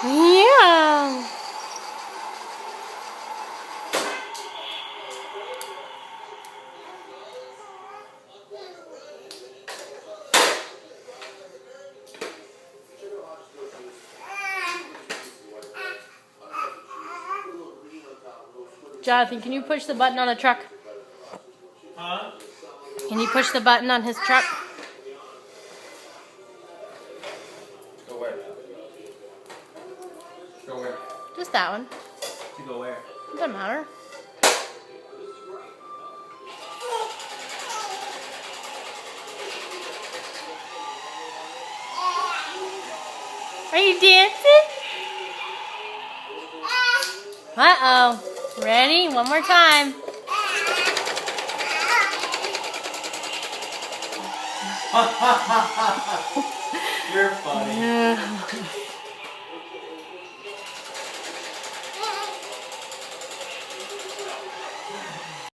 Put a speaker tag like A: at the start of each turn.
A: Yeah. Jonathan, can you push the button on the truck?
B: Huh?
A: Can you push the button on his truck?
B: Go where? Go where?
A: Just that one.
B: To go where?
A: It doesn't matter. Are you dancing? Uh-oh. Ready? One more time.
B: You're funny.